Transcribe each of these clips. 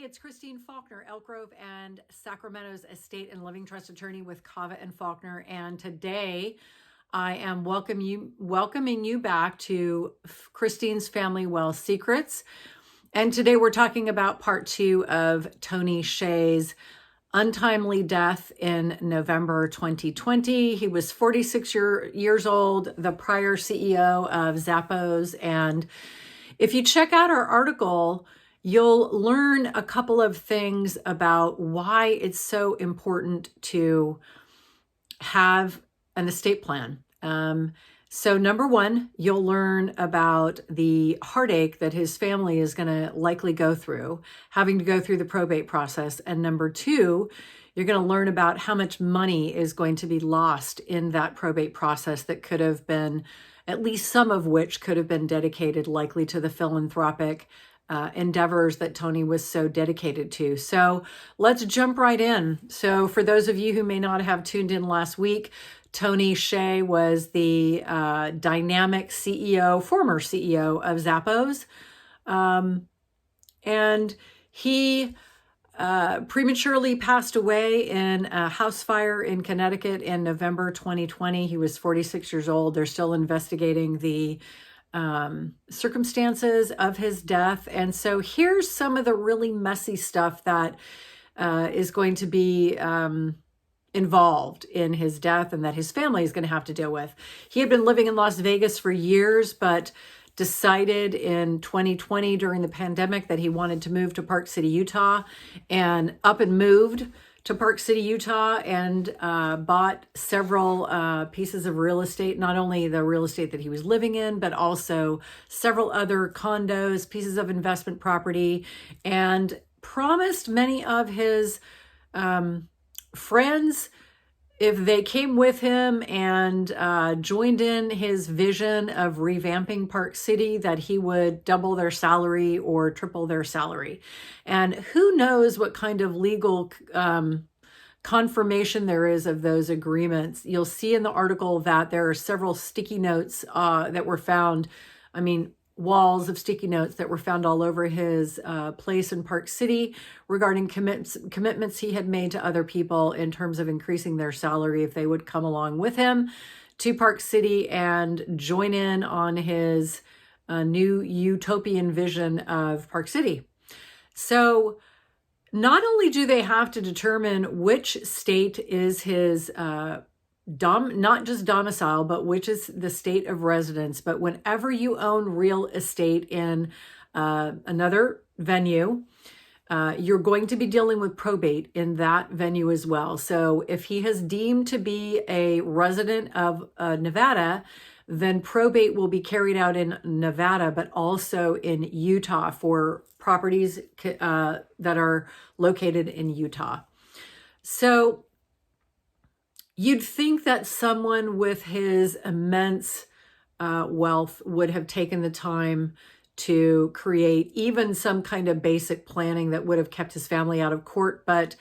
it's Christine Faulkner, Elk Grove and Sacramento's estate and living trust attorney with Cava and Faulkner. And today I am welcoming you back to Christine's Family Wealth Secrets. And today we're talking about part 2 of Tony Hsieh's untimely death in November 2020. He was 46 years old, the prior CEO of Zappos. And if you check out our article, you'll learn a couple of things about why it's so important to have an estate plan. So number one, you'll learn about the heartache that his family is going to likely go through, having to go through the probate process. And number two, you're going to learn about how much money is going to be lost in that probate process that could have been, at least some of which could have been dedicated likely to the philanthropic endeavors that Tony was so dedicated to. So let's jump right in. So for those of you who may not have tuned in last week, Tony Hsieh was the dynamic CEO, former CEO of Zappos. And he prematurely passed away in a house fire in Connecticut in November 2020. He was 46 years old. They're still investigating the circumstances of his death. And so here's some of the really messy stuff that is going to be involved in his death and that his family is going to have to deal with. He had been living in Las Vegas for years, but decided in 2020 during the pandemic that he wanted to move to Park City, Utah, and up and moved to Park City, Utah, and bought several pieces of real estate, not only the real estate that he was living in, but also several other condos, pieces of investment property, and promised many of his friends, if they came with him and joined in his vision of revamping Park City, that he would double their salary or triple their salary. And who knows what kind of legal confirmation there is of those agreements. You'll see in the article that there are several sticky notes that were found, walls of sticky notes that were found all over his place in Park City regarding commitments he had made to other people in terms of increasing their salary if they would come along with him to Park City and join in on his new utopian vision of Park City. So not only do they have to determine which state is his not just domicile, but which is the state of residence. But whenever you own real estate in another venue, you're going to be dealing with probate in that venue as well. So if he has deemed to be a resident of Nevada, then probate will be carried out in Nevada, but also in Utah for properties that are located in Utah. So you'd think that someone with his immense wealth would have taken the time to create even some kind of basic planning that would have kept his family out of court, but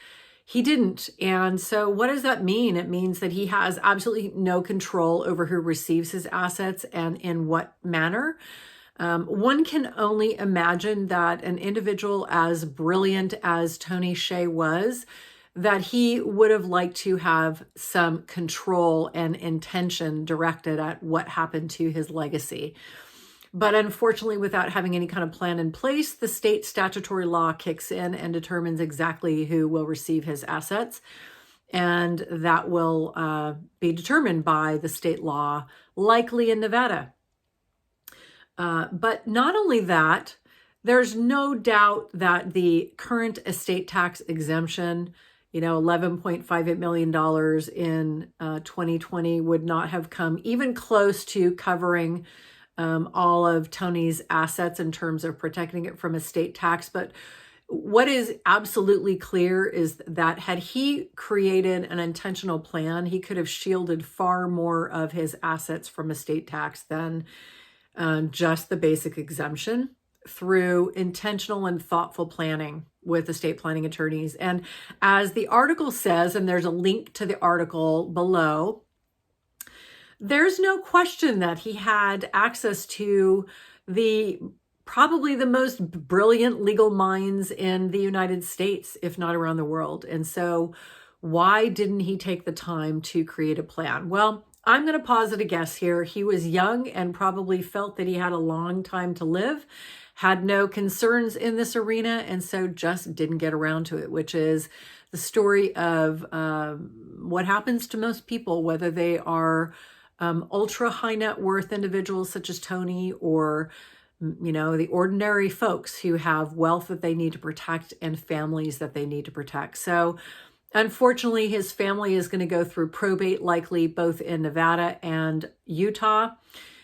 he didn't. And so what does that mean? It means that he has absolutely no control over who receives his assets and in what manner. One can only imagine that an individual as brilliant as Tony Hsieh was, that he would have liked to have some control and intention directed at what happened to his legacy. But unfortunately, without having any kind of plan in place, the state statutory law kicks in and determines exactly who will receive his assets. And that will be determined by the state law, likely in Nevada. But not only that, there's no doubt that the current estate tax exemption, $11.58 million in 2020 would not have come even close to covering all of Tony's assets in terms of protecting it from estate tax. But what is absolutely clear is that had he created an intentional plan, he could have shielded far more of his assets from estate tax than just the basic exemption through intentional and thoughtful planning with estate planning attorneys. And as the article says, and there's a link to the article below, there's no question that he had access to the probably the most brilliant legal minds in the United States, if not around the world. And so why didn't he take the time to create a plan? Well, I'm going to posit a guess here. He was young and probably felt that he had a long time to live, had no concerns in this arena, and so just didn't get around to it, which is the story of what happens to most people, whether they are ultra high net worth individuals such as Tony, or the ordinary folks who have wealth that they need to protect and families that they need to protect. So unfortunately, his family is going to go through probate, likely both in Nevada and Utah.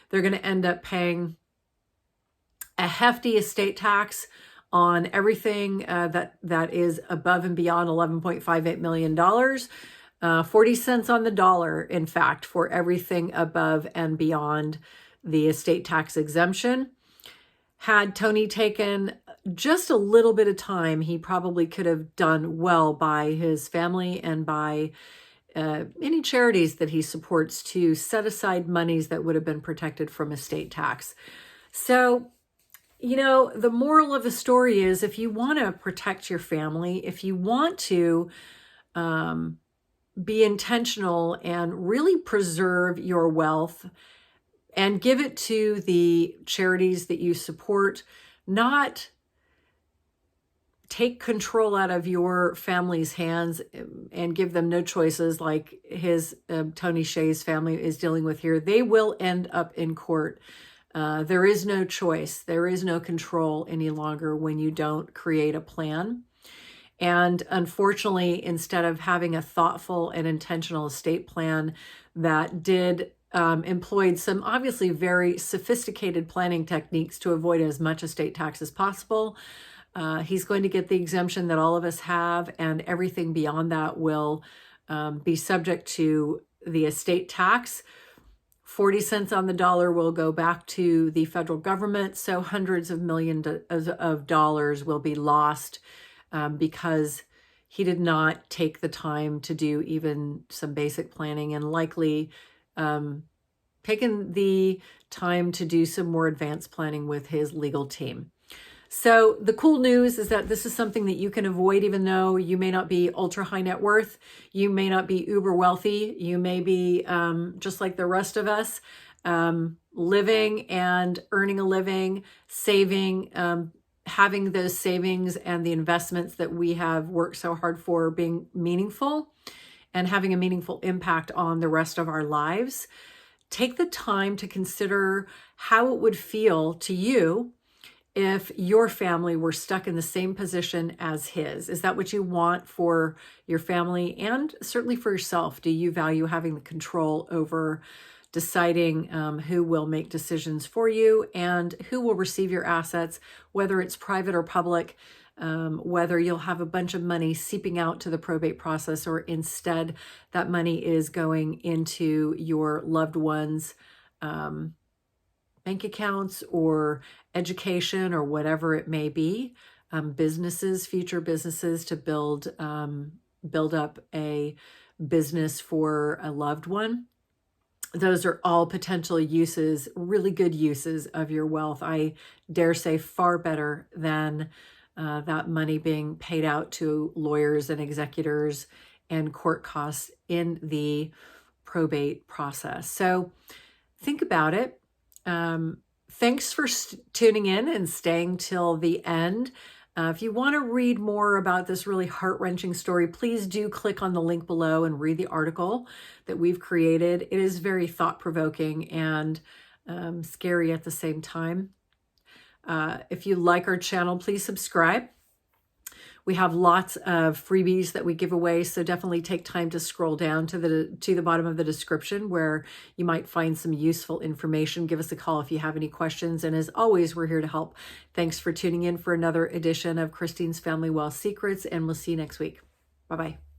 They're going to end up paying a hefty estate tax on everything that is above and beyond $11.58 million. 40 cents on the dollar, in fact, for everything above and beyond the estate tax exemption. Had Tony taken just a little bit of time, he probably could have done well by his family and by any charities that he supports to set aside monies that would have been protected from estate tax. So, the moral of the story is, if you want to protect your family, if you want to be intentional and really preserve your wealth and give it to the charities that you support, not take control out of your family's hands and give them no choices like his Tony Hsieh's family is dealing with here. They will end up in court. There is no choice. There is no control any longer when you don't create a plan. And unfortunately, instead of having a thoughtful and intentional estate plan that did employed some obviously very sophisticated planning techniques to avoid as much estate tax as possible, he's going to get the exemption that all of us have, and everything beyond that will be subject to the estate tax. 40 cents on the dollar will go back to the federal government, so hundreds of millions of dollars will be lost because he did not take the time to do even some basic planning, and likely taken the time to do some more advanced planning with his legal team. So the cool news is that this is something that you can avoid, even though you may not be ultra high net worth, you may not be uber wealthy, you may be just like the rest of us, living and earning a living, saving, having those savings and the investments that we have worked so hard for being meaningful and having a meaningful impact on the rest of our lives. Take the time to consider how it would feel to you if your family were stuck in the same position as his. Is that what you want for your family and certainly for yourself? Do you value having the control over deciding who will make decisions for you and who will receive your assets, whether it's private or public, whether you'll have a bunch of money seeping out to the probate process, or instead that money is going into your loved ones' bank accounts or education or whatever it may be, businesses, future businesses, to build up a business for a loved one. Those are all potential uses, really good uses of your wealth. I dare say far better than that money being paid out to lawyers and executors and court costs in the probate process. So think about it. Thanks for tuning in and staying till the end. If you want to read more about this really heart-wrenching story, please do click on the link below and read the article that we've created. It is very thought-provoking and scary at the same time. If you like our channel, please subscribe. We have lots of freebies that we give away, so definitely take time to scroll down to the bottom of the description where you might find some useful information. Give us a call if you have any questions, and as always, we're here to help. Thanks for tuning in for another edition of Christine's Family Wealth Secrets, and we'll see you next week. Bye-bye.